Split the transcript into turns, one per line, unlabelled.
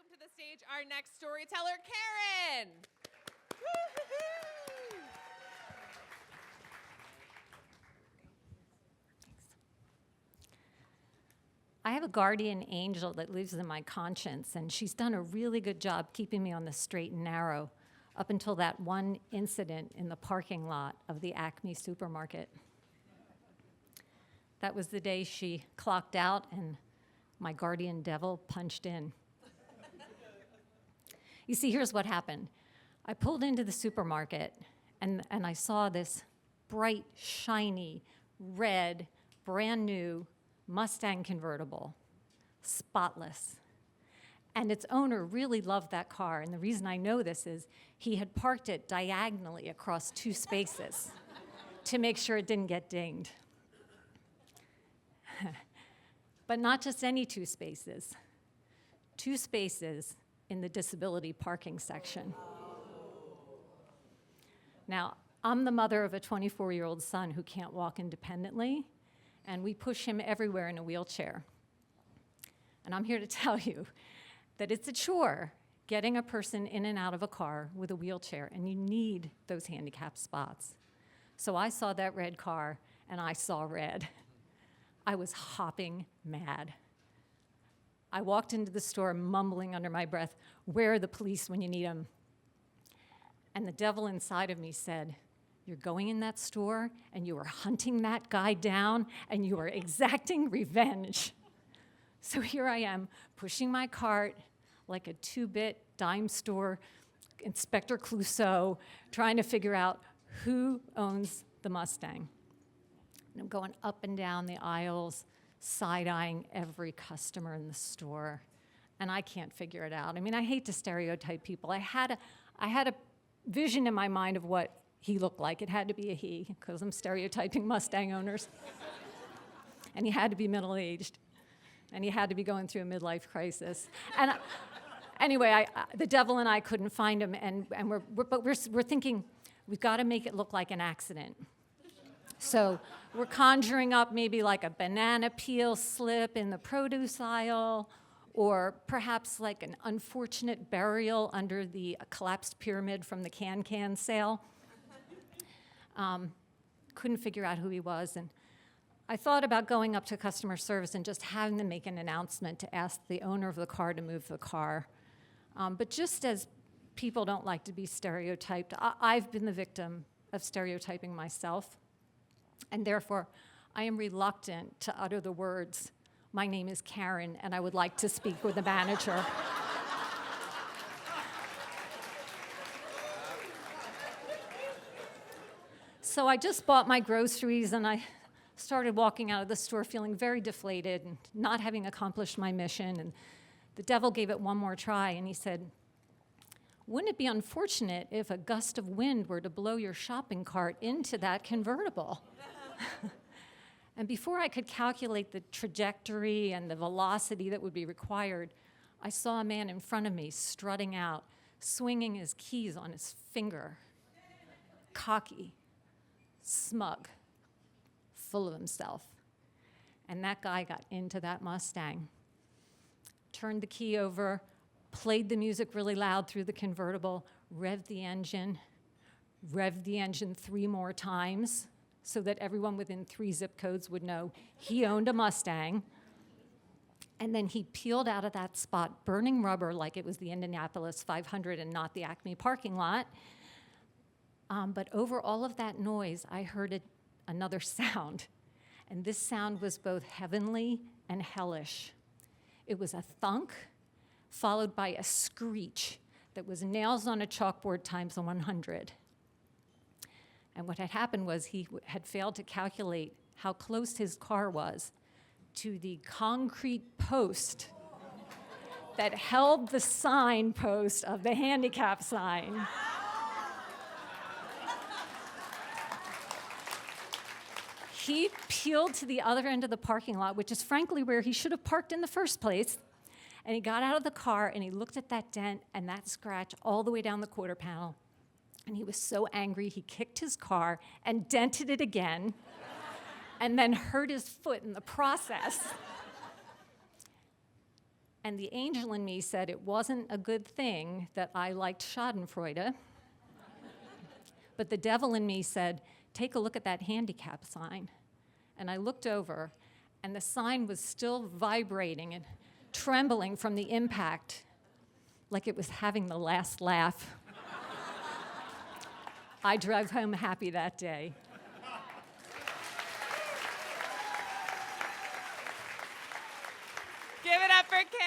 welcome to the stage our next storyteller, Karen. Woo-hoo-hoo.
I have a guardian angel that lives in my conscience, and she's done a really good job keeping me on the straight and narrow up until that one incident in the parking lot of the Acme supermarket. That was the day she clocked out and my guardian devil punched in. You see, here's what happened. I pulled into the supermarket and I saw this bright, shiny, red, brand new Mustang convertible, spotless. And its owner really loved that car. And the reason I know this is he had parked it diagonally across 2 spaces to make sure it didn't get dinged. But not just any 2 spaces. 2 spaces in the disability parking section. Now, I'm the mother of a 24-year-old son who can't walk independently, and we push him everywhere in a wheelchair. And I'm here to tell you that it's a chore getting a person in and out of a car with a wheelchair, and you need those handicap spots. So I saw that red car, and I saw red. I was hopping mad. I walked into the store mumbling under my breath, "Where are the police when you need them?" And the devil inside of me said, "You're going in that store, and you are hunting that guy down, and you are exacting revenge." So here I am, pushing my cart like a 2-bit dime store Inspector Clouseau, trying to figure out who owns the Mustang. And I'm going up and down the aisles, side-eyeing every customer in the store, and I can't figure it out. I mean, I hate to stereotype people. I had a vision in my mind of what he looked like. It had to be a he, because I'm stereotyping Mustang owners. And he had to be middle-aged, and he had to be going through a midlife crisis. And anyway, the devil and I couldn't find him, and we're thinking, we've got to make it look like an accident. So we're conjuring up maybe like a banana peel slip in the produce aisle, or perhaps like an unfortunate burial under the collapsed pyramid from the can sale. Couldn't figure out who he was, and I thought about going up to customer service and just having them make an announcement to ask the owner of the car to move the car. But just as people don't like to be stereotyped, I've been the victim of stereotyping myself. And therefore, I am reluctant to utter the words, "My name is Karen, and I would like to speak with the manager." So I just bought my groceries, and I started walking out of the store feeling very deflated and not having accomplished my mission. And the devil gave it one more try, and he said, "Wouldn't it be unfortunate if a gust of wind were to blow your shopping cart into that convertible?" And before I could calculate the trajectory and the velocity that would be required, I saw a man in front of me strutting out, swinging his keys on his finger, cocky, smug, full of himself. And that guy got into that Mustang, turned the key over, played the music really loud through the convertible, revved the engine 3 more times so that everyone within 3 zip codes would know he owned a Mustang. And then he peeled out of that spot, burning rubber like it was the Indianapolis 500 and not the Acme parking lot. But over all of that noise, I heard another sound. And this sound was both heavenly and hellish. It was a thunk, followed by a screech that was nails on a chalkboard times 100. And what had happened was he had failed to calculate how close his car was to the concrete post that held the signpost of the handicap sign. He peeled to the other end of the parking lot, which is frankly where he should have parked in the first place. And he got out of the car and he looked at that dent and that scratch all the way down the quarter panel. And he was so angry, he kicked his car and dented it again, and then hurt his foot in the process. And the angel in me said it wasn't a good thing that I liked shadenfreude. But the devil in me said, take a look at that handicap sign. And I looked over, and the sign was still vibrating and trembling from the impact, like it was having the last laugh. I drove home happy that day.
Give it up for Karen.